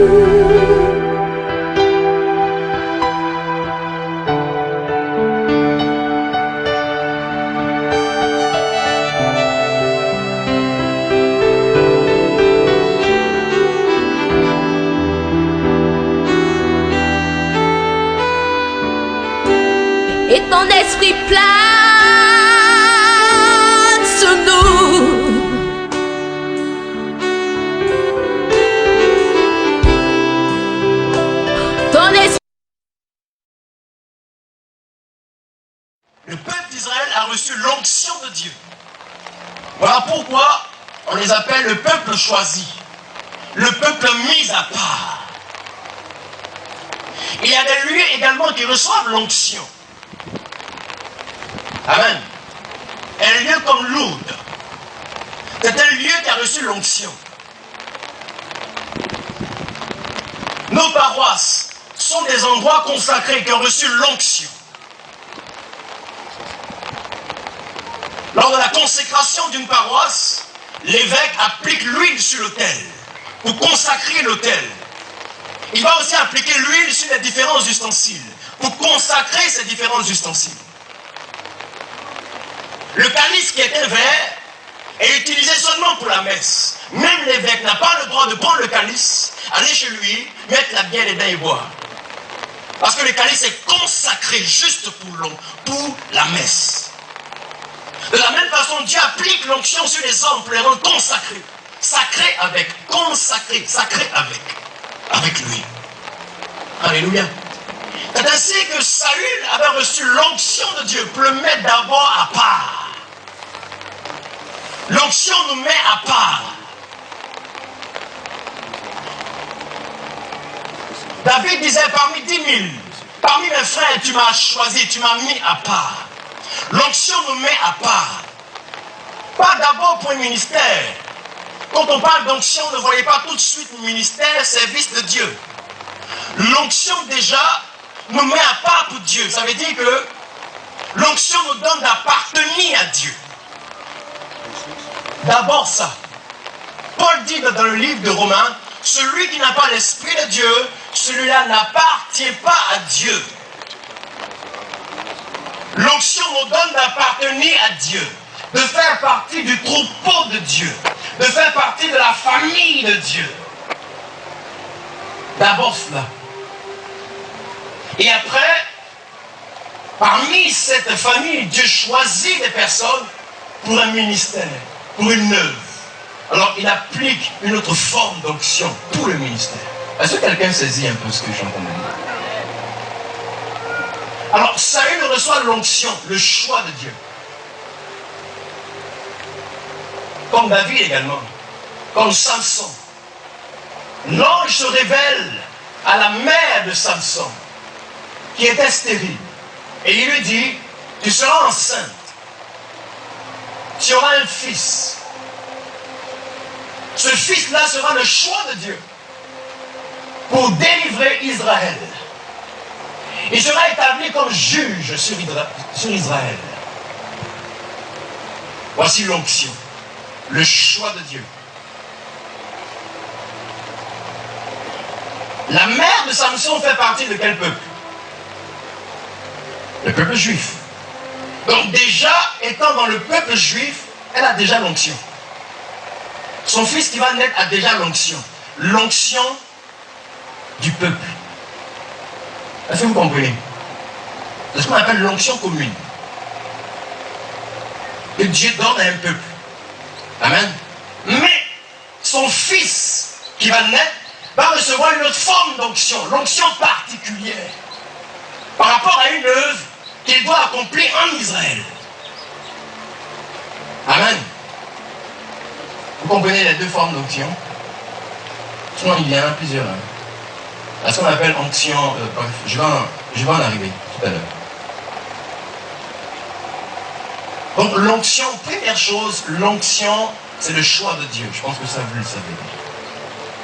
Et ton esprit plane sur nous. Ton esprit. Le peuple d'Israël a reçu l'onction de Dieu. Voilà pourquoi on les appelle le peuple choisi, le peuple mis à part. Il y a des lieux également qui reçoivent l'onction. Amen. Un lieu comme Lourdes, c'est un lieu qui a reçu l'onction. Nos paroisses sont des endroits consacrés qui ont reçu l'onction. Lors de la consécration d'une paroisse, l'évêque applique l'huile sur l'autel pour consacrer l'autel. Il va aussi appliquer l'huile sur les différents ustensiles pour consacrer ces différents ustensiles. Le calice qui est un verre est utilisé seulement pour la messe. Même l'évêque n'a pas le droit de prendre le calice, aller chez lui, mettre la bière dedans et boire. Parce que le calice est consacré juste pour la messe. De la même façon, Dieu applique l'onction sur les hommes pour les rendre consacrés. Sacré avec, consacré, sacré avec lui. Alléluia. C'est ainsi que Saül avait reçu l'onction de Dieu pour le mettre d'abord à part. L'onction nous met à part. David disait parmi 10 000, parmi mes frères, tu m'as choisi, tu m'as mis à part. L'onction nous met à part. Pas d'abord pour un ministère. Quand on parle d'onction, ne voyez pas tout de suite le ministère, service de Dieu. L'onction déjà nous met à part pour Dieu. Ça veut dire que l'onction nous donne d'appartenir à Dieu. D'abord ça. Paul dit dans le livre de Romains, celui qui n'a pas l'esprit de Dieu, celui-là n'appartient pas à Dieu. L'onction nous donne d'appartenir à Dieu, de faire partie du troupeau de Dieu, de faire partie de la famille de Dieu. D'abord cela. Et après, parmi cette famille, Dieu choisit des personnes pour un ministère, pour une œuvre. Alors il applique une autre forme d'onction pour le ministère. Est-ce que quelqu'un saisit un peu ce que j'entends dire? Alors Saül reçoit l'onction, le choix de Dieu. Comme David également, comme Samson. L'ange se révèle à la mère de Samson, qui était stérile. Et il lui dit, tu seras enceinte. Tu auras un fils. Ce fils-là sera le choix de Dieu pour délivrer Israël. Il sera établi comme juge sur Israël. Voici l'onction, le choix de Dieu. La mère de Samson fait partie de quel peuple? Le peuple juif. Donc déjà, étant dans le peuple juif, elle a déjà l'onction. Son fils qui va naître a déjà l'onction. L'onction du peuple. Est-ce que vous comprenez? C'est ce qu'on appelle l'onction commune. Que Dieu donne à un peuple. Amen. Mais son fils qui va naître va recevoir une autre forme d'onction, l'onction particulière, par rapport à une œuvre qu'il doit accomplir en Israël. Amen. Vous comprenez les deux formes d'onction? Sinon, il y en a plusieurs. Ce qu'on appelle onction, bref, je vais en arriver tout à l'heure. Donc l'onction, première chose, l'onction, c'est le choix de Dieu. Je pense que ça, vous le savez.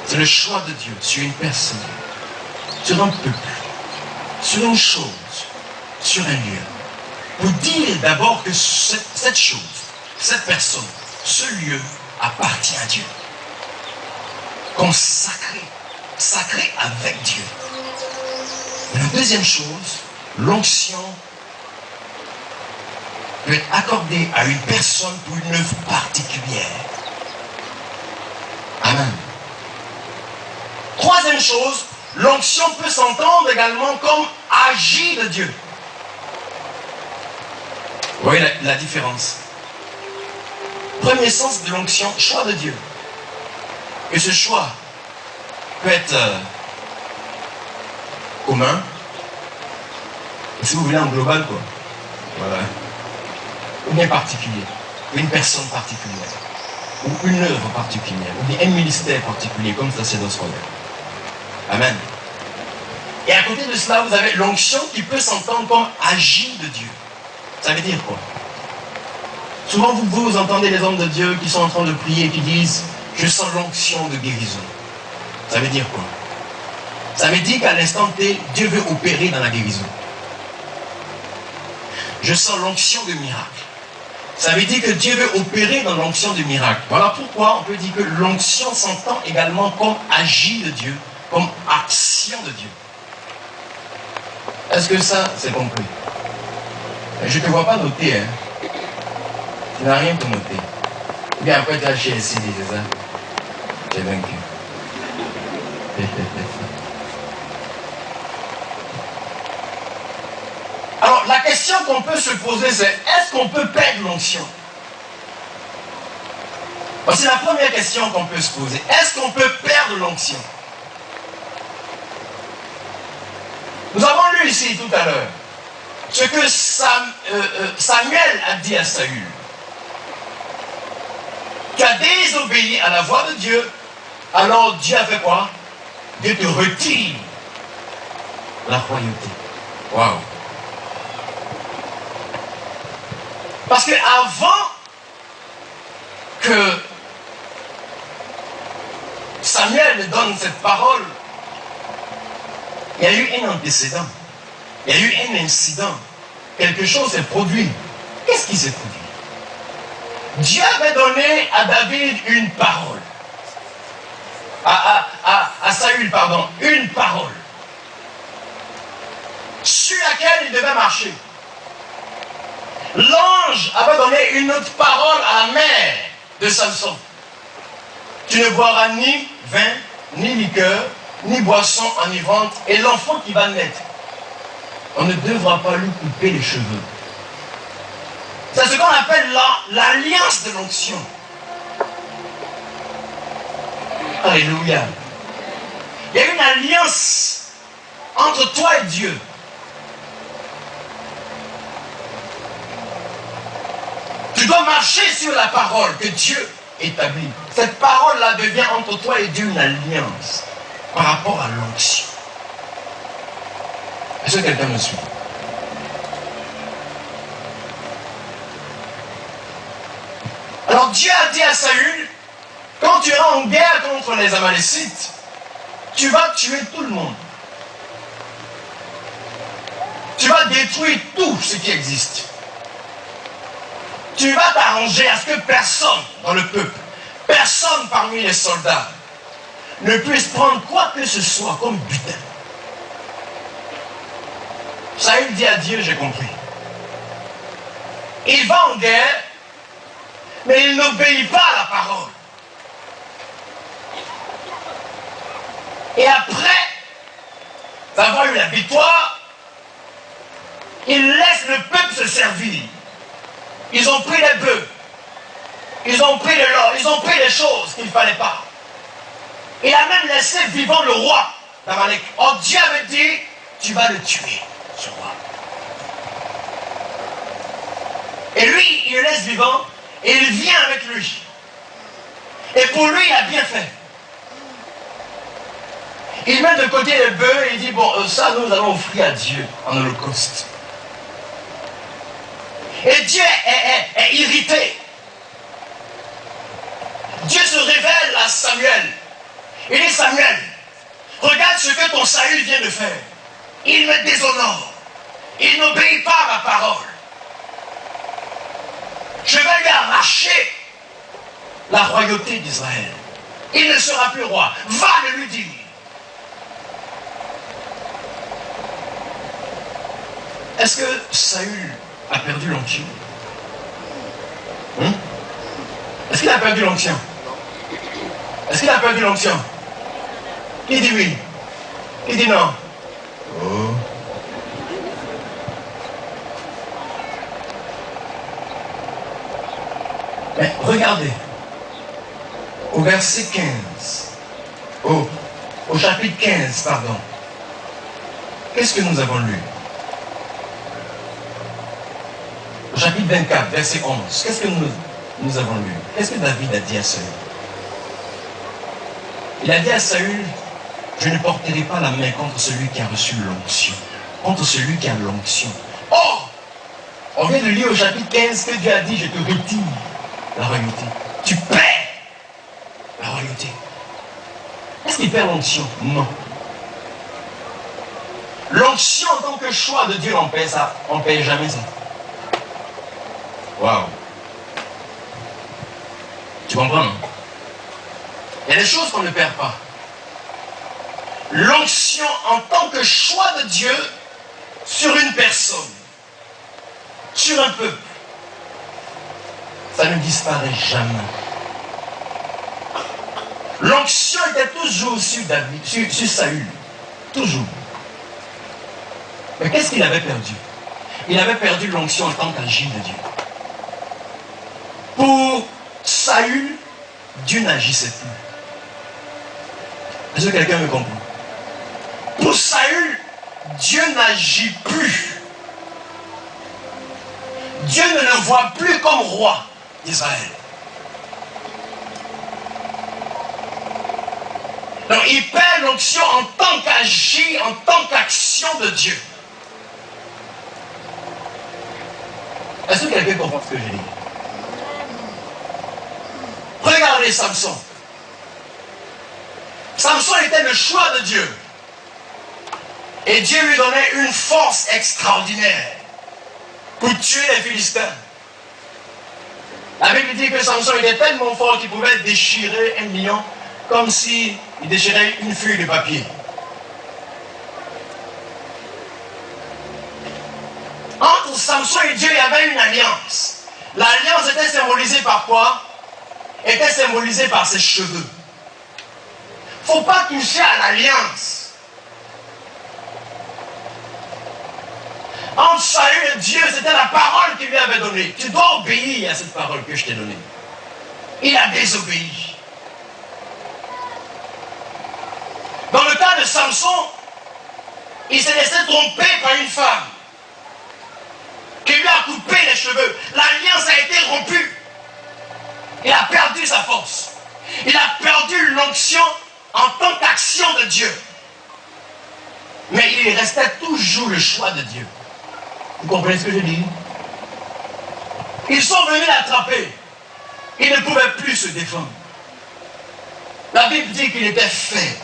C'est le choix de Dieu sur une personne, sur un peuple, sur une chose, sur un lieu. Pour dire d'abord que cette chose, cette personne, ce lieu appartient à Dieu. Consacré sacré avec Dieu. La deuxième chose, l'onction peut être accordée à une personne pour une œuvre particulière. Amen. Troisième chose, l'onction peut s'entendre également comme agir de Dieu. Vous voyez la différence. Premier sens de l'onction, choix de Dieu. Et ce choix peut être commun, et si vous voulez en global, quoi. Voilà. Ou bien particulier, ou une personne particulière, ou une œuvre particulière, ou bien un ministère particulier, comme ça c'est dans ce royaume. Amen. Et à côté de cela, vous avez l'onction qui peut s'entendre comme agir de Dieu. Ça veut dire quoi? Souvent, vous entendez les hommes de Dieu qui sont en train de prier et qui disent « Je sens l'onction de guérison ». Ça veut dire quoi? Ça veut dire qu'à l'instant T, Dieu veut opérer dans la guérison. Je sens l'onction de miracle. Ça veut dire que Dieu veut opérer dans l'onction de miracle. Voilà pourquoi on peut dire que l'onction s'entend également comme agir de Dieu, comme action de Dieu. Est-ce que ça, c'est compris? Je ne te vois pas noter, hein. Tu n'as rien pour noter. Ou bien après tu as chez ici, c'est ça? Tu es vaincu. Alors, la question qu'on peut se poser, c'est est-ce qu'on peut perdre l'onction? C'est la première question qu'on peut se poser. Est-ce qu'on peut perdre l'onction? Nous avons lu ici tout à l'heure ce que Samuel a dit à Saül. Tu as désobéi à la voix de Dieu, alors Dieu a fait quoi? Dieu te retire la royauté. Waouh! Parce que avant que Samuel ne donne cette parole, il y a eu un antécédent. Il y a eu un incident. Quelque chose s'est produit. Qu'est-ce qui s'est produit? Dieu avait donné à David une parole. À Saül, pardon, une parole. Sur laquelle il devait marcher. L'ange avait donné une autre parole à la mère de Samson. Tu ne boiras ni vin, ni liqueur, ni boisson enivrante, et l'enfant qui va naître, on ne devra pas lui couper les cheveux. C'est ce qu'on appelle l'alliance de l'onction. Alléluia. Il y a une alliance entre toi et Dieu. Tu dois marcher sur la parole que Dieu établit. Cette parole-là devient entre toi et Dieu une alliance par rapport à l'onction. Est-ce que quelqu'un me suit? Alors Dieu a dit à Saül, quand tu iras en guerre contre les Amalécites, tu vas tuer tout le monde. Tu vas détruire tout ce qui existe. Tu vas t'arranger à ce que personne dans le peuple, personne parmi les soldats, ne puisse prendre quoi que ce soit comme butin. Saül dit à Dieu, j'ai compris. Il va en guerre, mais il n'obéit pas à la parole. Et après avoir eu la victoire, il laisse le peuple se servir. Ils ont pris les bœufs, ils ont pris de l'or, ils ont pris les choses qu'il ne fallait pas. Il a même laissé vivant le roi d'Amalek. Or Dieu avait dit, tu vas le tuer, ce roi. Et lui, il le laisse vivant, et il vient avec lui. Et pour lui, il a bien fait. Il met de côté les bœufs et il dit, bon, ça nous allons offrir à Dieu en holocauste. Et Dieu est irrité. Dieu se révèle à Samuel. Il dit, Samuel, regarde ce que ton Saül vient de faire. Il me déshonore. Il n'obéit pas à ma parole. Je vais lui arracher la royauté d'Israël. Il ne sera plus roi. Va le lui dire. Est-ce que Saül a perdu l'onction? Est-ce qu'il a perdu l'onction? Est-ce qu'il a perdu l'onction? Qui dit oui? Qui dit non? Oh. Mais regardez, au verset 15, au chapitre 15, pardon, qu'est-ce que nous avons lu? Au chapitre 24, verset 11, qu'est-ce que nous avons lu? Qu'est-ce que David a dit à Saül? Il a dit à Saül, je ne porterai pas la main contre celui qui a reçu l'onction, contre celui qui a l'onction. Or, on vient de lire au chapitre 15 que Dieu a dit, je te retire la royauté. Tu perds la royauté. Est-ce qu'il perd l'onction? Non. L'onction en tant que choix de Dieu, on perd ça. On ne perd jamais ça. Waouh. Tu comprends, non? Il y a des choses qu'on ne perd pas. L'onction en tant que choix de Dieu sur une personne, sur un peuple, ça ne disparaît jamais. L'onction était toujours sur David, sur Saül. Toujours. Mais qu'est-ce qu'il avait perdu? Il avait perdu l'onction en tant qu'agir de Dieu. Pour Saül, Dieu n'agissait plus. Est-ce que quelqu'un me comprend? Pour Saül, Dieu n'agit plus. Dieu ne le voit plus comme roi d'Israël. Donc il perd l'onction en tant qu'agir, en tant qu'action de Dieu. Est-ce que quelqu'un comprend ce que je dis? Regardez Samson. Samson était le choix de Dieu. Et Dieu lui donnait une force extraordinaire pour tuer les Philistins. La Bible dit que Samson était tellement fort qu'il pouvait déchirer un lion comme s'il déchirait une feuille de papier. Entre Samson et Dieu, il y avait une alliance. L'alliance était symbolisée par quoi? Était symbolisée par ses cheveux. Il ne faut pas toucher à l'alliance. Entre Saül et Dieu, c'était la parole qu'il lui avait donnée. Tu dois obéir à cette parole que je t'ai donnée. Il a désobéi. Dans le cas de Samson, il s'est laissé tromper par une femme qui lui a coupé les cheveux. L'alliance a été rompue. Il a perdu sa force. Il a perdu l'onction en tant qu'action de Dieu. Mais il restait toujours le choix de Dieu. Vous comprenez ce que je dis? Ils sont venus l'attraper. Il ne pouvait plus se défendre. La Bible dit qu'il était faible.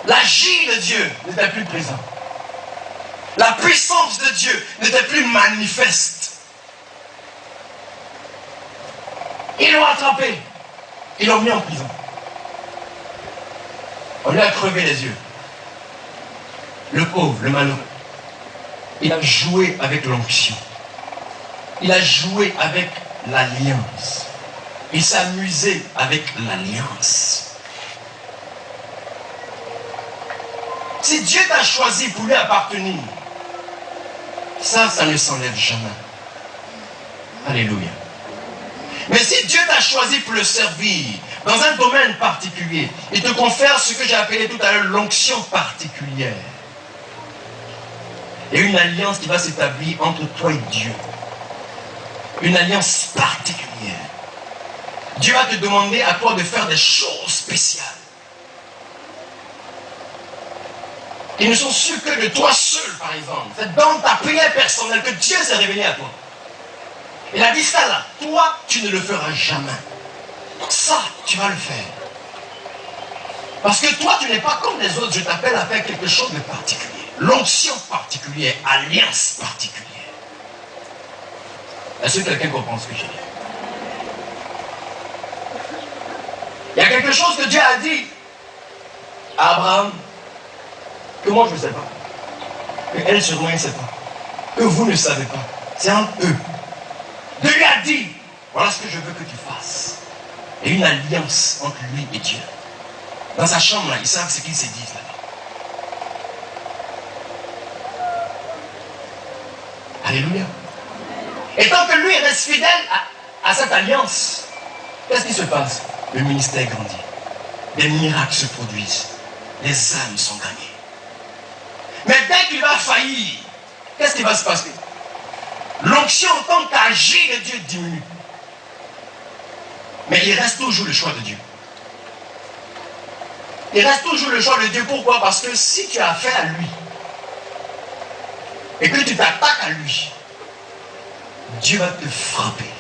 L'agir de Dieu n'était plus présent. La puissance de Dieu n'était plus manifeste. Ils l'ont attrapé. Ils l'ont mis en prison. On lui a crevé les yeux. Le pauvre, le malheureux. Il a joué avec l'onction. Il a joué avec l'alliance. Il s'est amusé avec l'alliance. Si Dieu t'a choisi pour lui appartenir, ça ne s'enlève jamais. Alléluia. Mais si Dieu t'a choisi pour le servir dans un domaine particulier, il te confère ce que j'ai appelé tout à l'heure l'onction particulière. Il y a une alliance qui va s'établir entre toi et Dieu. Une alliance particulière. Dieu va te demander à toi de faire des choses spéciales. Qui ne sont sûrs que de toi seul, par exemple. C'est dans ta prière personnelle que Dieu s'est révélé à toi. Il a dit ça là. Toi, tu ne le feras jamais. Ça, tu vas le faire. Parce que toi, tu n'es pas comme les autres. Je t'appelle à faire quelque chose de particulier. L'onction particulière, alliance particulière. Est-ce que quelqu'un comprend ce que j'ai dit? Il y a quelque chose que Dieu a dit à Abraham que moi je ne sais pas. Que elle sûrement ne sait pas. Que vous ne savez pas. C'est en eux. Dieu lui a dit, voilà ce que je veux que tu fasses. Et une alliance entre lui et Dieu. Dans sa chambre, là, ils savent ce qu'ils se disent là-bas. Alléluia. Et tant que lui reste fidèle à cette alliance, qu'est-ce qui se passe? Le ministère grandit. Des miracles se produisent. Les âmes sont gagnées. Mais dès qu'il va faillir, qu'est-ce qui va se passer? L'onction en tant qu'agir de Dieu diminue. Mais il reste toujours le choix de Dieu. Il reste toujours le choix de Dieu. Pourquoi? Parce que si tu as affaire à lui et que tu t'attaques à lui, Dieu va te frapper.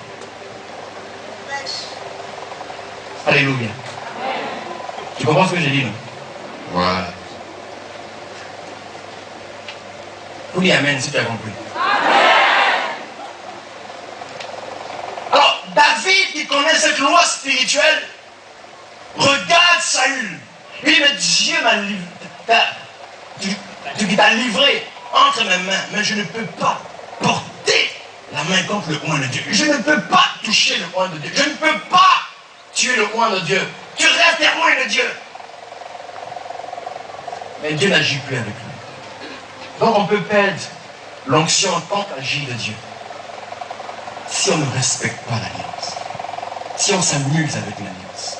Alléluia. Tu comprends ce que j'ai dit, non? Voilà. Vous dites Amen si tu as compris. Alors, David qui connaît cette loi spirituelle regarde Saül. Il dit, mais Dieu m'a livré entre mes mains, mais je ne peux pas porter la main contre le oint de Dieu. Je ne peux pas toucher le oint de Dieu. Je ne peux pas tuer le oint de Dieu. Tu restes témoin de Dieu. Mais Dieu n'agit plus avec lui. Donc on peut perdre l'onction en tant qu'agir de Dieu si on ne respecte pas l'alliance. Si on s'amuse avec l'alliance.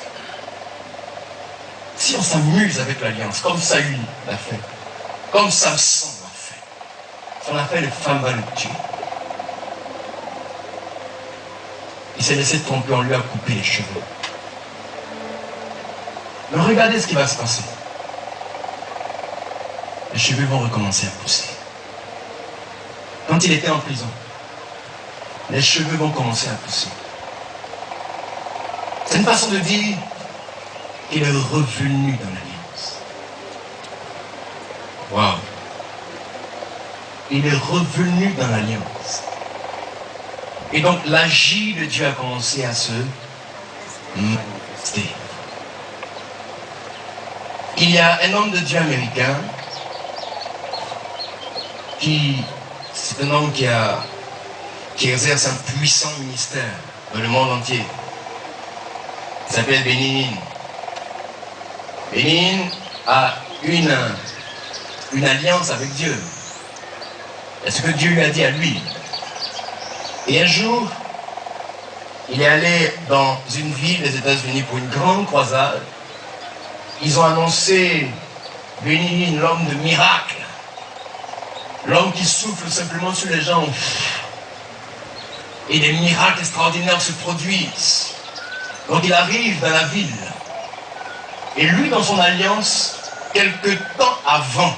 Si on s'amuse avec l'alliance, comme Saül l'a fait, comme Samson l'a fait. Si on a fait, les femmes vont le tuer. Il s'est laissé tromper, on lui a coupé les cheveux. Mais regardez ce qui va se passer. Les cheveux vont recommencer à pousser. Quand il était en prison, les cheveux vont commencer à pousser. C'est une façon de dire qu'il est revenu dans l'alliance. Waouh! Il est revenu dans l'alliance. Et donc l'agir de Dieu a commencé à se manifester. Il y a un homme de Dieu américain c'est un homme qui exerce un puissant ministère dans le monde entier. Il s'appelle Benny Hinn. Benny Hinn a une alliance avec Dieu. C'est ce que Dieu lui a dit à lui. Et un jour, il est allé dans une ville des États-Unis pour une grande croisade. Ils ont annoncé Benny Hinn, l'homme de miracle. L'homme qui souffle simplement sur les gens. Et des miracles extraordinaires se produisent. Donc il arrive dans la ville. Et lui, dans son alliance, quelque temps avant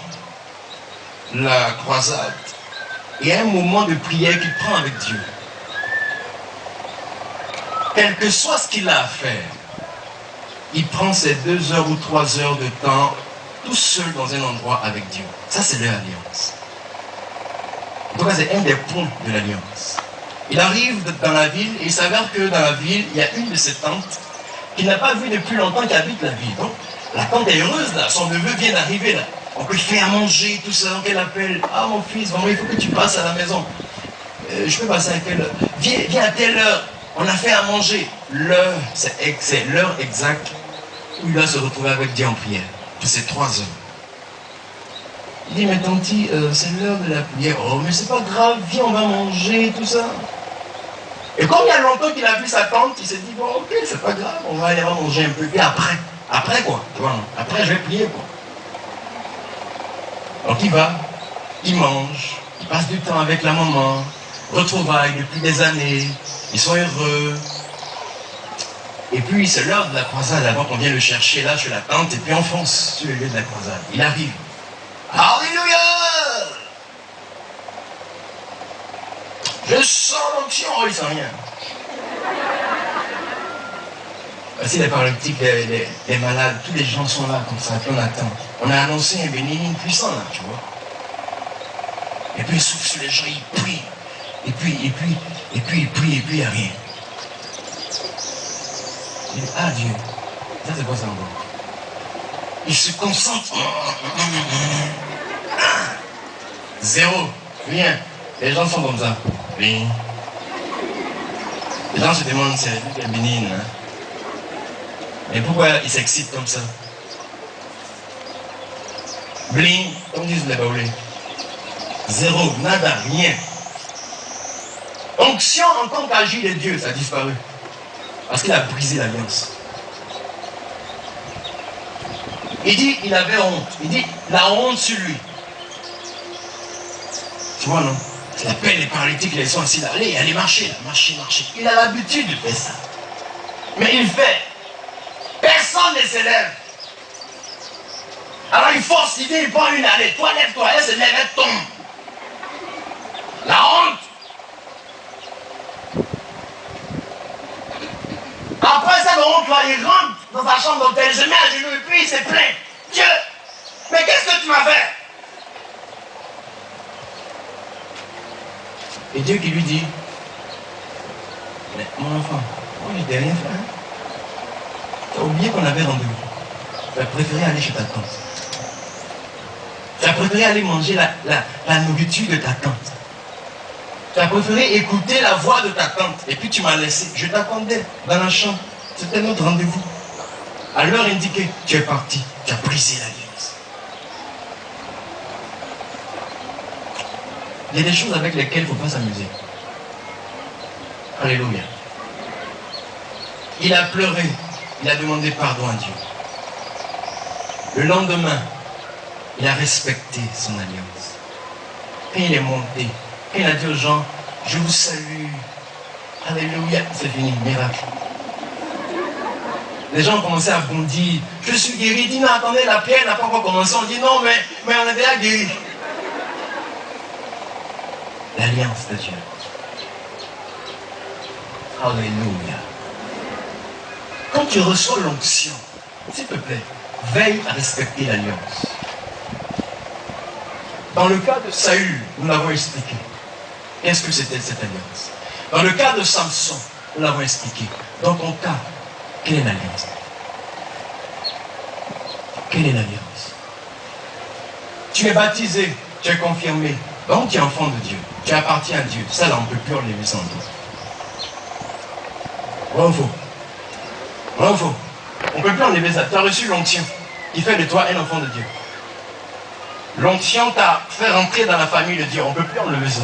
la croisade, il y a un moment de prière qu'il prend avec Dieu. Quel que soit ce qu'il a à faire, il prend ses 2 heures ou 3 heures de temps tout seul dans un endroit avec Dieu. Ça, c'est leur alliance. En tout cas, c'est un des points de l'alliance. Il arrive dans la ville et il s'avère que dans la ville, il y a une de ses tantes qu'il n'a pas vue depuis longtemps qui habite la ville. Donc, la tante est heureuse là, son neveu vient d'arriver là. On peut faire à manger, tout ça, donc elle appelle. Ah mon fils, vraiment, il faut que tu passes à la maison. Je peux passer à quelle heure? Viens à telle heure. On a fait à manger. L'heure, c'est l'heure exacte où il va se retrouver avec Dieu en prière. C'est 3 heures. Il dit, mais tanti, c'est l'heure de la prière. Oh, mais c'est pas grave, viens, on va manger, tout ça. Et comme il y a longtemps qu'il a vu sa tante, il s'est dit, bon, ok, c'est pas grave, on va aller manger un peu. Et après quoi, tu vois, après je vais prier, quoi. Donc il va, il mange, il passe du temps avec la maman, retrouvailles depuis des années, ils sont heureux. Et puis c'est l'heure de la croisade, avant qu'on vienne le chercher là chez la tante, et puis on fonce sur le lieu de la croisade. Il arrive. Alléluia! Je sens l'onction, oh, il sent rien. Voici les paralytiques, les malades, tous les gens sont là comme ça, puis on attend. On a annoncé un Benny Hinn puissant là, tu vois. Et puis il souffle sur les gens, il prie. Et puis il prie, et puis il n'y a rien. Il dit, ah Dieu, ça c'est quoi ça encore? Il se concentre. Zéro. Rien. Les gens sont comme ça. Bling. Les gens se demandent, c'est lui qui est bénigne. Hein? Mais pourquoi ils s'excitent comme ça? Bling, comme disent les Baoulés. Zéro, nada, rien. Onction en tant qu'agir de Dieu, ça a disparu. Parce qu'il a brisé l'alliance. Il dit, il avait honte. Il dit, la honte sur lui. Tu vois, non? Il appelle les paralytiques, ils sont assis là. Allez marcher, là, marcher. Il a l'habitude de faire ça. Mais il fait. Personne ne s'élève. Alors il force, il dit, il prend une allée. Toi, lève-toi, elle se lève, elle tombe. La honte. Après cette honte-là, il rentre dans sa chambre d'hôtel, il se met à genoux et puis il se plaint. Dieu, mais qu'est-ce que tu m'as fait? Et Dieu qui lui dit, mais mon enfant, moi je t'ai rien fait. Hein? Tu as oublié qu'on avait rendez-vous. Tu as préféré aller chez ta tante. Tu as préféré aller manger la nourriture de ta tante. Tu as préféré écouter la voix de ta tante. Et puis tu m'as laissé. Je t'attendais dans la chambre. C'était notre rendez-vous. À l'heure indiquée, tu es parti. Tu as brisé l'alliance. Il y a des choses avec lesquelles il ne faut pas s'amuser. Alléluia. Il a pleuré. Il a demandé pardon à Dieu. Le lendemain, il a respecté son alliance. Quand il est monté, quand il a dit aux gens, je vous salue. Alléluia. C'est fini, miracle. Les gens ont commencé à bondir. Je suis guéri. Il dit non, attendez, la prière n'a pas encore commencé. On dit non, mais on est déjà guéri. L'alliance de Dieu. Alléluia. Quand tu reçois l'onction, s'il te plaît, veille à respecter l'alliance. Dans le cas de Saül, nous l'avons expliqué. Qu'est-ce que c'était cette alliance? Dans le cas de Samson, nous l'avons expliqué. Dans ton cas, quelle est l'alliance? Quelle est l'alliance? Tu es baptisé, tu es confirmé, donc tu es enfant de Dieu. Tu appartiens à Dieu. Ça là, on ne peut plus enlever sans toi. Vrai ou faux? Vrai ou faux? On ne peut plus enlever ça. Tu as reçu l'onction qui fait de toi un enfant de Dieu. L'onction t'a fait rentrer dans la famille de Dieu. On ne peut plus enlever ça.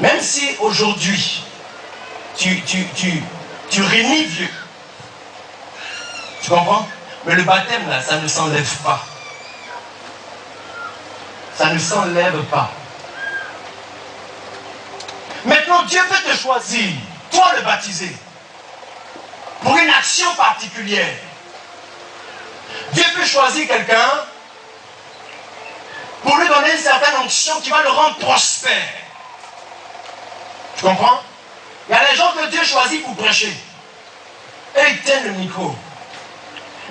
Même si aujourd'hui, tu réunis Dieu. Tu comprends? Mais le baptême, là, ça ne s'enlève pas. Ça ne s'enlève pas. Maintenant, Dieu peut te choisir, toi le baptisé, pour une action particulière. Dieu peut choisir quelqu'un pour lui donner une certaine onction qui va le rendre prospère. Tu comprends? Il y a des gens que Dieu choisit pour prêcher. Et ils tiennent le micro.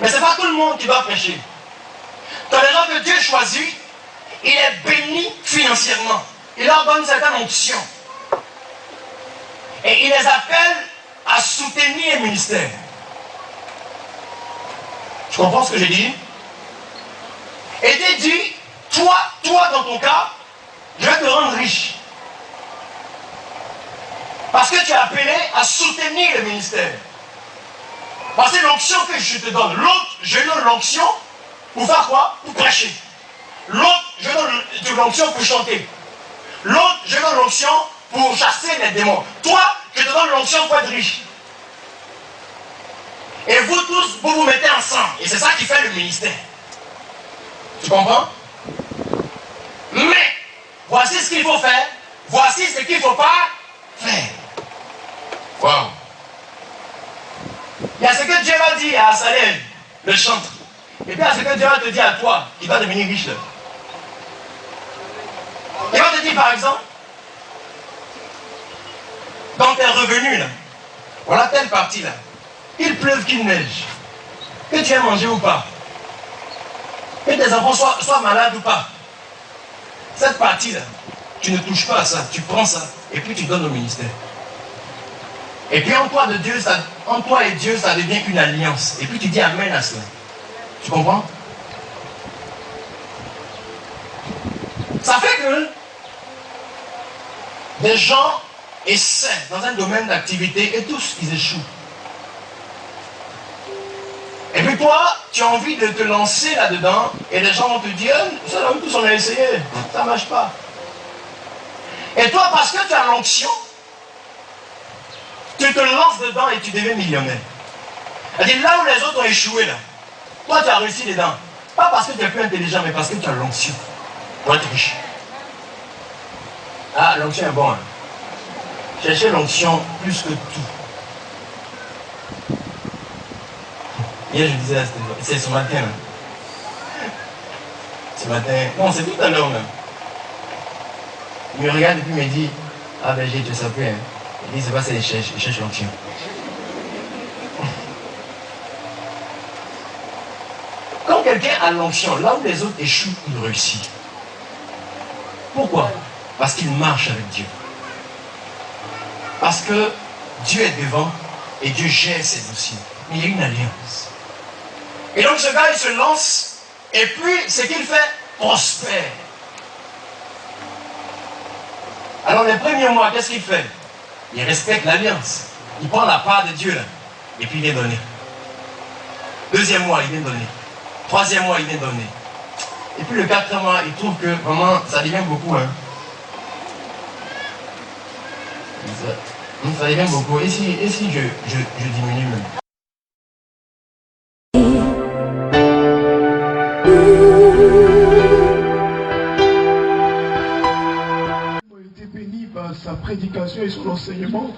Mais ce n'est pas tout le monde qui va prêcher. Tu as des gens que Dieu choisit, il est béni financièrement. Il leur donne une certaine onction. Et il les appelle à soutenir le ministère. Tu comprends ce que j'ai dit? Et Dieu dit, toi dans ton cas, je vais te rendre riche. Parce que tu es appelé à soutenir le ministère. Parce que l'onction que je te donne, l'autre, je donne l'onction pour faire quoi? Pour prêcher. L'autre, je donne l'onction pour chanter. L'autre, je donne l'onction pour chasser les démons. Toi, je te donne l'onction pour être riche. Et vous tous, vous vous mettez ensemble. Et c'est ça qui fait le ministère. Tu comprends? Mais, voici ce qu'il faut faire. Voici ce qu'il ne faut pas faire. Waouh! Il y a ce que Dieu va dire à Salem, le chantre. Et puis il y a ce que Dieu va te dire à toi, qui va devenir riche là. Il va te dire par exemple, dans tes revenus là, voilà telle partie là, qu'il pleuve, qu'il neige, que tu aies mangé ou pas, que tes enfants soient malades ou pas, cette partie là, tu ne touches pas à ça, tu prends ça, et puis tu donnes au ministère. Et puis en toi et Dieu, ça devient une alliance. Et puis tu dis amen à cela. Tu comprends? Ça fait que Des gens essaient dans un domaine d'activité et tous ils échouent. Et puis toi, tu as envie de te lancer là-dedans et les gens vont te dire, ça là, tous on a essayé, ça ne marche pas. Et toi, parce que tu as l'onction, tu te lances dedans et tu deviens millionnaire. C'est-à-dire là où les autres ont échoué, là, toi tu as réussi dedans. Pas parce que tu es plus intelligent, mais parce que tu as l'onction pour être riche. Ah, l'onction est bon. Hein. Cherchez l'onction plus que tout. Hier, je disais, c'est ce matin. Hein. Ce matin, non, c'est tout à l'heure même. Il me regarde et puis il me dit, ah ben j'ai, tu sais plus. Hein. Il dit, c'est pas ça, il cherche l'onction. Quand quelqu'un a l'onction, là où les autres échouent, il réussit. Pourquoi? Parce qu'il marche avec Dieu. Parce que Dieu est devant et Dieu gère ses dossiers. Mais il y a une alliance. Et donc ce gars, il se lance, et puis ce qu'il fait, prospère. Alors les premiers mois, qu'est-ce qu'il fait? Il respecte l'alliance. Il prend la part de Dieu là, et puis il vient donner. Deuxième mois, il vient donner. Troisième mois, il vient donner. Et puis le quatrième mois, il trouve que vraiment, ça devient beaucoup. Hein. Ça devient beaucoup. Et si je diminue même? Sa prédication et son enseignement,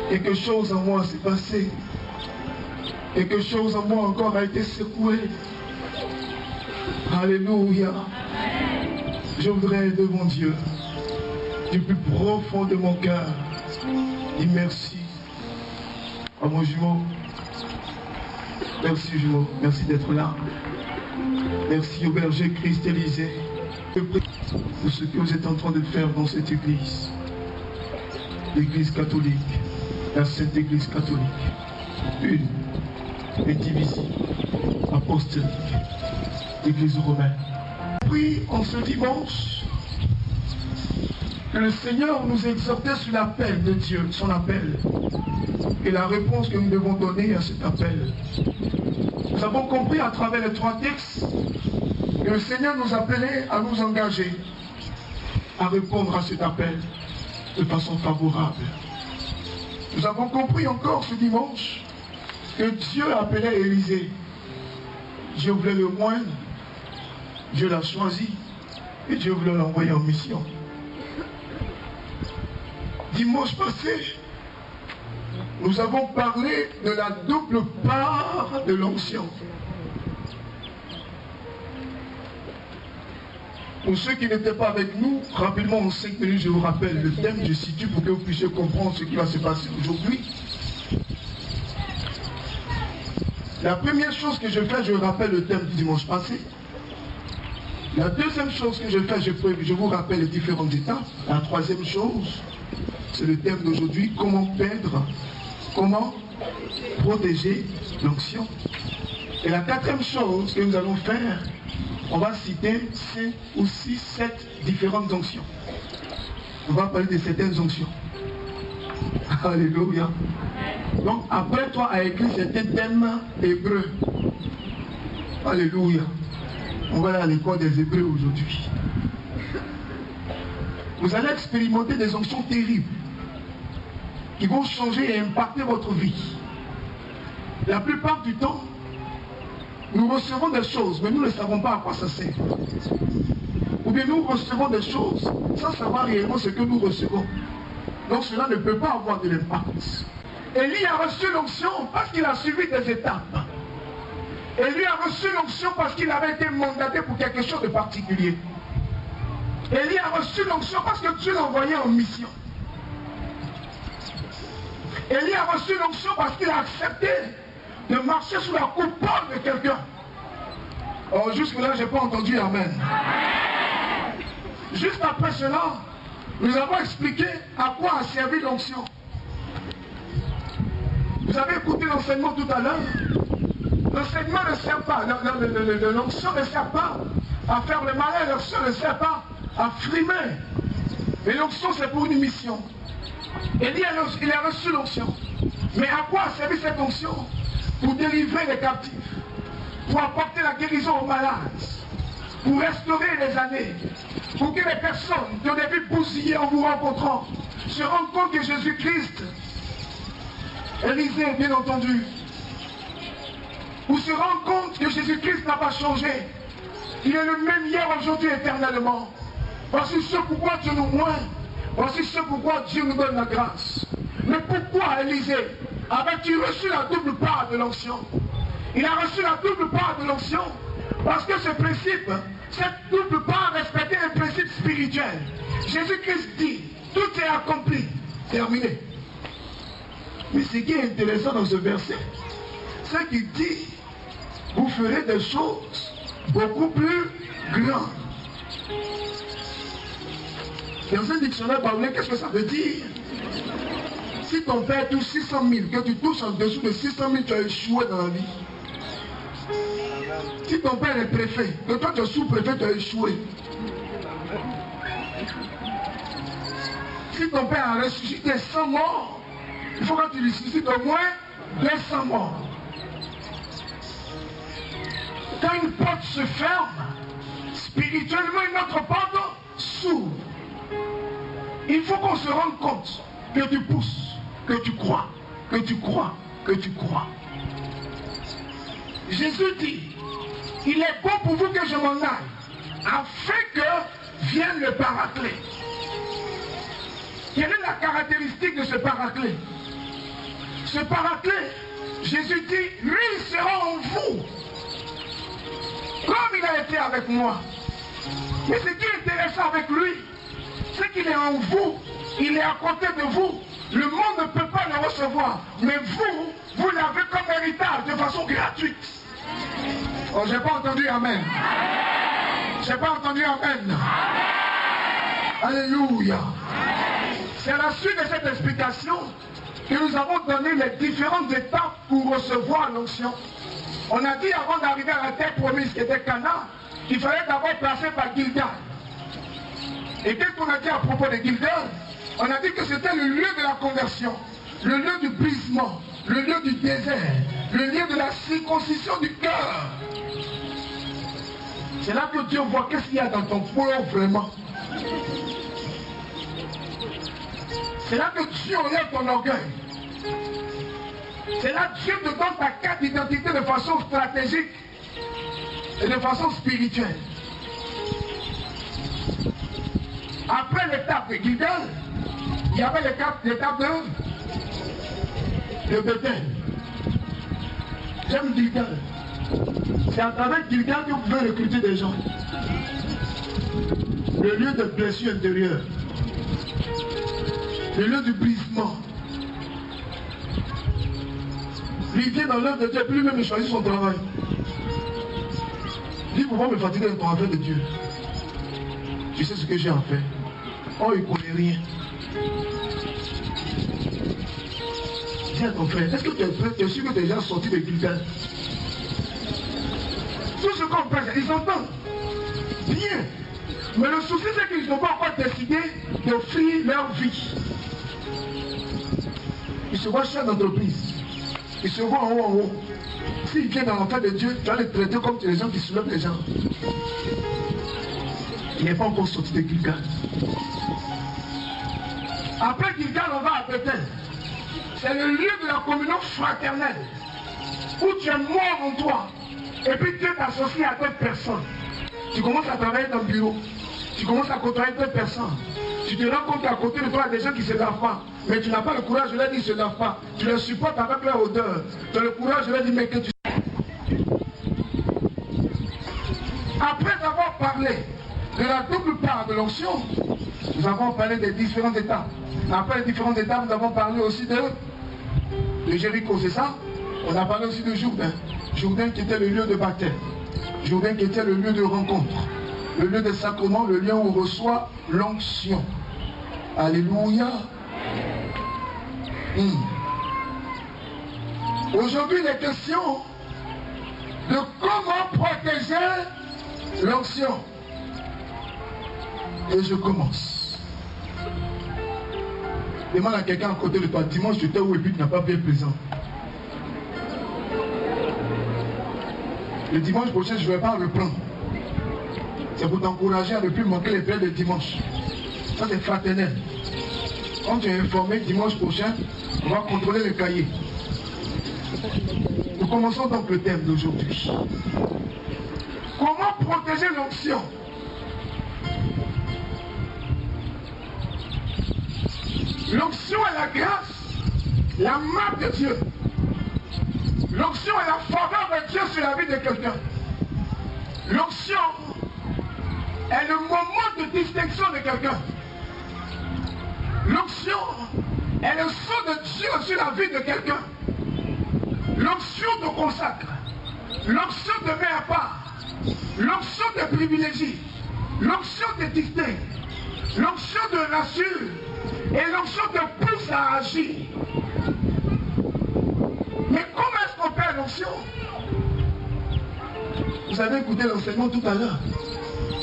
quelque chose en moi s'est passé, quelque chose en moi encore a été secoué. Alléluia. Je voudrais devant Dieu, du plus profond de mon cœur, dire merci à mon jumeau. Merci jumeau, merci d'être là. Merci au berger Christ Élysée. Pour ce que vous êtes en train de faire dans cette église, l'église catholique, la sainte église catholique, une indivisible, apostolique, l'église romaine. Prie en ce dimanche que le Seigneur nous exhortait sur l'appel de Dieu, son appel, et la réponse que nous devons donner à cet appel. Nous avons compris à travers les trois textes que le Seigneur nous appelait à nous engager, à répondre à cet appel de façon favorable. Nous avons compris encore ce dimanche que Dieu appelait Élisée. Dieu voulait le moindre, Dieu l'a choisi et Dieu voulait l'envoyer en mission. Dimanche passé, nous avons parlé de la double part de l'onction. Pour ceux qui n'étaient pas avec nous, rapidement en 5 minutes, je vous rappelle le thème, je situe pour que vous puissiez comprendre ce qui va se passer aujourd'hui. La première chose que je fais, je rappelle le thème du dimanche passé. La deuxième chose que je fais, je vous rappelle les différentes étapes. La troisième chose, c'est le thème d'aujourd'hui, comment perdre, comment protéger l'onction. Et la quatrième chose que nous allons faire, on va citer 5 ou 6, 7 différentes onctions. On va parler de certaines onctions. Alléluia. Donc, après toi à écrire certains thèmes hébreux. Alléluia. On va aller à l'école des Hébreux aujourd'hui. Vous allez expérimenter des onctions terribles qui vont changer et impacter votre vie. La plupart du temps, nous recevons des choses, mais nous ne savons pas à quoi ça sert. Ou bien nous recevons des choses sans savoir réellement ce que nous recevons. Donc cela ne peut pas avoir de l'impact. Élie a reçu l'onction parce qu'il a suivi des étapes. Élie a reçu l'onction parce qu'il avait été mandaté pour quelque chose de particulier. Élie a reçu l'onction parce que Dieu l'a envoyé en mission. Élie a reçu l'onction parce qu'il a accepté de marcher sous la coupole de quelqu'un. Oh, jusque-là, je n'ai pas entendu Amen. Juste après cela, nous avons expliqué à quoi a servi l'onction. Vous avez écouté l'enseignement tout à l'heure. L'enseignement ne sert pas, l'onction ne sert pas à faire le malin, l'onction ne sert pas à frimer. Mais l'onction, c'est pour une mission. Élie, il a reçu l'onction. Mais à quoi a servi cette onction? Pour délivrer les captifs, pour apporter la guérison aux malades, pour restaurer les années, pour que les personnes qui ont des vies bousillées en vous rencontrant se rendent compte que Jésus-Christ, Élisée bien entendu, pour se rendre compte que Jésus-Christ n'a pas changé. Il est le même hier, aujourd'hui, éternellement. Voici ce pourquoi Dieu nous oint. Voici ce pourquoi Dieu nous donne la grâce. Mais pourquoi Élisée avait-il reçu la double part de l'onction? Il a reçu la double part de l'onction parce que ce principe, cette double part respectait un principe spirituel. Jésus-Christ dit, tout est accompli, terminé. Mais ce qui est intéressant dans ce verset, c'est qu'il dit, vous ferez des choses beaucoup plus grandes. Dans un dictionnaire parlé, qu'est-ce que ça veut dire? Si ton père touche 600 000, que tu touches en dessous de 600 000, tu as échoué dans la vie. Si ton père est préfet, que toi tu es sous-préfet, tu as échoué. Si ton père a ressuscité 100 morts, il faut que tu ressuscites au moins 200 morts. Quand une porte se ferme, spirituellement une autre porte s'ouvre. Il faut qu'on se rende compte que tu pousses, que tu crois, que tu crois, que tu crois. Jésus dit, il est bon pour vous que je m'en aille, afin que vienne le paraclet. Quelle est la caractéristique de ce paraclet? Ce paraclet, Jésus dit, lui il sera en vous, comme il a été avec moi. Mais ce qui est intéressant avec lui, c'est qu'il est en vous, il est à côté de vous. Le monde ne peut pas le recevoir, mais vous l'avez comme héritage de façon gratuite. Oh, j'ai pas entendu amen. J'ai pas entendu amen. Alléluia. C'est à la suite de cette explication que nous avons donné les différentes étapes pour recevoir l'onction. On a dit avant d'arriver à la terre promise qui était Canaan, il fallait d'abord passer par Gilgal. Et qu'est-ce qu'on a dit à propos de Gilgal? On a dit que c'était le lieu de la conversion, le lieu du brisement, le lieu du désert, le lieu de la circoncision du cœur. C'est là que Dieu voit qu'est-ce qu'il y a dans ton cœur vraiment. C'est là que Dieu enlève ton orgueil. C'est là que Dieu te donne ta carte d'identité de façon stratégique et de façon spirituelle. Après l'étape de Gilgal, il y avait l'étape de Bethel. J'aime Gilgal. C'est à travers Gilgal que vous pouvez recruter des gens. Le lieu de blessure intérieure. Le lieu du brisement. Il vient dans l'œuvre de Dieu, puis lui-même il choisit son travail. Il dit, pourquoi me fatiguer de ton affaire de Dieu? Tu sais ce que j'ai en fait. Oh, il ne connaît rien. Dis à ton frère, est-ce que tu es prêt? Tu es sûr que tu es déjà sorti de Gilgal? Tout ce qu'on fait, ils entendent. Bien. Mais le souci, c'est qu'ils n'ont pas encore décidé d'offrir leur vie. Ils se voient chef d'entreprise. Ils se voient en haut, en haut. S'ils viennent dans l'enfer de Dieu, tu vas les traiter comme les gens qui soulèvent les gens. Il n'est pas encore sorti de Gilgal. Après Gilgal, on va à Bethel. C'est le lieu de la communion fraternelle. Où tu es mort en toi. Et puis Dieu t'associe à d'autres personnes. Tu commences à travailler dans le bureau. Tu commences à côtoyer d'autres personnes. Tu te rends compte qu'à côté de toi, il y a des gens qui ne se lavent pas. Mais tu n'as pas le courage de leur dire qu'ils ne se lavent pas. Tu les supportes avec leur odeur. Tu as le courage de leur dire mais que tu... Après avoir parlé de la double part de l'onction, nous avons parlé des différentes étapes. Après les différentes étapes, nous avons parlé aussi de Jéricho, c'est ça? On a parlé aussi de Jourdain. Jourdain qui était le lieu de baptême. Jourdain qui était le lieu de rencontre. Le lieu de sacrement, le lieu où on reçoit l'onction. Alléluia. Aujourd'hui, il est question de comment protéger l'onction. Et je commence. Demande à quelqu'un à côté de toi, dimanche tu étais où et puis tu n'as pas pu être présent. Le dimanche prochain, je ne vais pas reprendre. C'est pour t'encourager à ne plus manquer les prières de dimanche. Ça c'est fraternel. Quand tu es informé, dimanche prochain, on va contrôler le cahier. Nous commençons donc le thème d'aujourd'hui. Comment protéger l'onction? L'onction est la grâce, la marque de Dieu. L'onction est la faveur de Dieu sur la vie de quelqu'un. L'onction est le moment de distinction de quelqu'un. L'onction est le sceau de Dieu sur la vie de quelqu'un. L'onction te consacre. L'onction te met à part. L'onction te privilégie. L'onction te distingue. L'onction te rassure. Et l'onction te pousse à agir. Mais comment est-ce qu'on perd l'onction? Vous avez écouté l'enseignement tout à l'heure.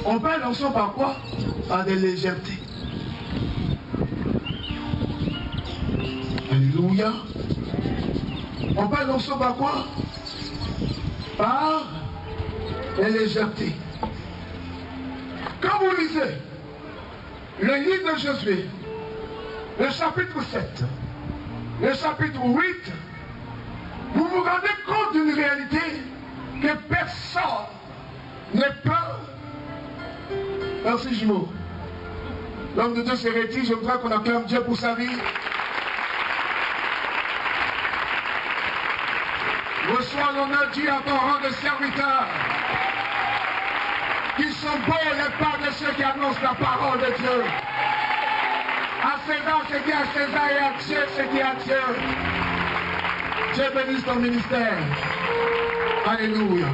On perd l'onction par quoi? Par des légèretés. Alléluia. On perd l'onction par quoi? Par les légèretés. Quand vous lisez le livre de Josué, le chapitre 7, le chapitre 8, vous vous rendez compte d'une réalité que personne ne peut. Merci jumeau. L'homme de Dieu se retire, je voudrais qu'on acclame Dieu pour sa vie. Reçois l'honneur Dieu à ton rang de serviteur. Qu'ils sont beaux les pas de ceux qui annoncent la parole de Dieu. À César ce qui est à César et à Dieu ce qui est à Dieu. Dieu bénisse ton ministère. Alléluia.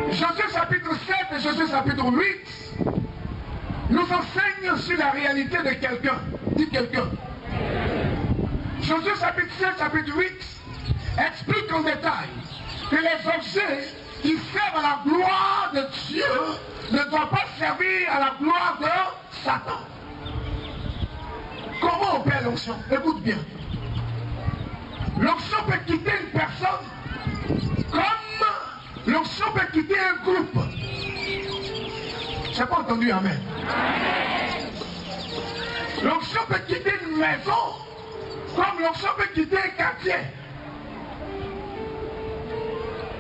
Josué chapitre 7 et Josué chapitre 8 nous enseignent sur la réalité de quelqu'un. Dis quelqu'un. Josué chapitre 7, chapitre 8 explique en détail que les objets qui servent à la gloire de Dieu ne doivent pas servir à la gloire de Satan. Comment on perd l'onction? Écoute bien. L'onction peut quitter une personne comme l'onction peut quitter un groupe. J'ai pas entendu amen. L'onction peut quitter une maison comme l'onction peut quitter un quartier.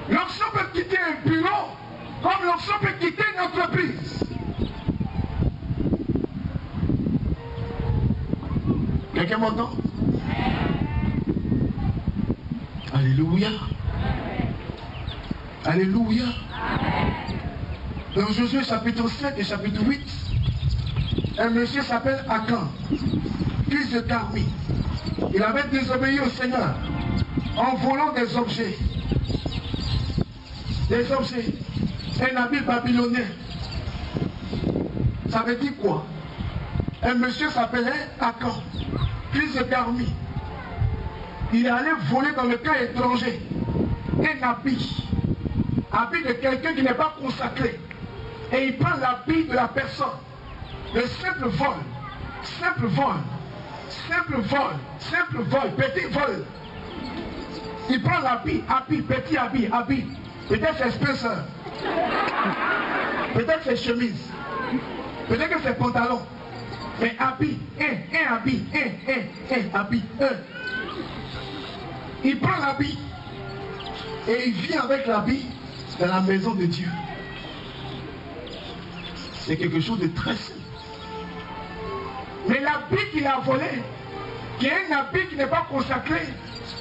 L'onction peut quitter un bureau comme l'onction peut quitter une entreprise. Quelqu'un m'entend? Alléluia. Alléluia. Dans Josué chapitre 7 et chapitre 8, un monsieur s'appelle Akan, fils de Carmi. Il avait désobéi au Seigneur en volant des objets. Des objets. Un habit babylonien. Ça veut dire quoi? Un monsieur s'appelait Akan, fils de Carmi. Il est allé voler dans le camp étranger un habit de quelqu'un qui n'est pas consacré. Et il prend l'habit de la personne. Le simple vol, simple vol, simple vol, simple vol, petit vol. Il prend l'habit, petit habit. Peut-être c'est Spencer. Peut-être c'est chemise. Peut-être que c'est pantalon. Mais habit, un habit. Il prend l'habit et il vient avec l'habit dans la maison de Dieu. C'est quelque chose de très simple. Mais l'habit qu'il a volé, qui est un habit qui n'est pas consacré,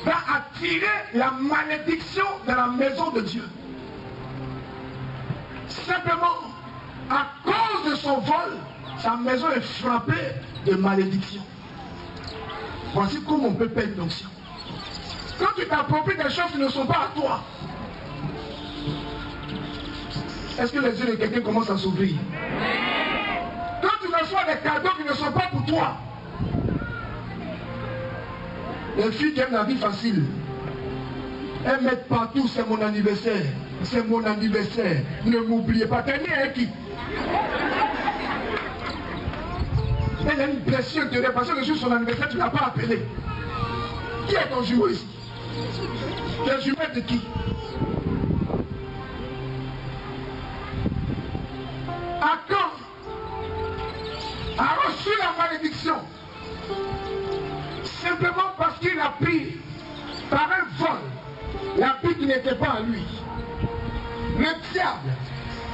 va attirer la malédiction dans la maison de Dieu. Simplement, à cause de son vol, sa maison est frappée de malédiction. Voici comment on peut perdre l'onction. Quand tu t'appropries des choses qui ne sont pas à toi, est-ce que les yeux de quelqu'un commencent à s'ouvrir? Quand tu reçois des cadeaux qui ne sont pas pour toi, les filles qui aiment la vie facile, elles mettent partout, c'est mon anniversaire, c'est mon anniversaire, ne m'oubliez pas, t'es né avec qui? il y a une blessure de parce que sur son anniversaire, tu ne l'as pas appelé. Qui est ton jumeau ici? Tu es jumelle de qui? Achan a reçu la malédiction simplement parce qu'il a pris par un vol la vie qui n'était pas à lui. Le diable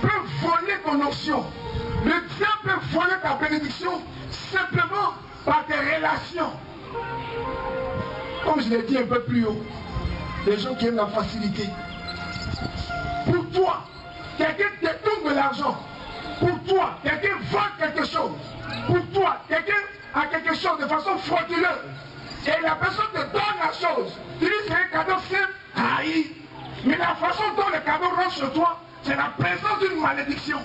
peut voler ton onction. Le diable peut voler ta bénédiction simplement par tes relations. Comme je l'ai dit un peu plus haut, les gens qui aiment la facilité. Pour toi, quelqu'un détourne de l'argent. Pour toi, quelqu'un vole quelque chose. Pour toi, quelqu'un a quelque chose de façon frauduleuse. Et la personne te donne la chose. Tu dis c'est un cadeau simple, haï. Mais la façon dont le cadeau rentre chez toi, c'est la présence d'une malédiction.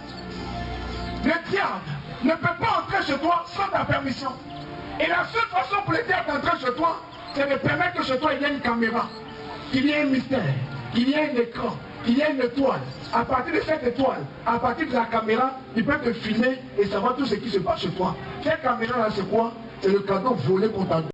Le diable ne peut pas entrer chez toi sans ta permission. Et la seule façon pour le diable d'entrer chez toi, c'est de permettre que chez toi il y ait une caméra, qu'il y ait un mystère, qu'il y ait un écran, qu'il y ait une étoile. À partir de cette étoile, à partir de la caméra, il peut te filmer et savoir tout ce qui se passe chez toi. Cette caméra-là, c'est quoi? C'est le cadeau volé qu'on t'a donné.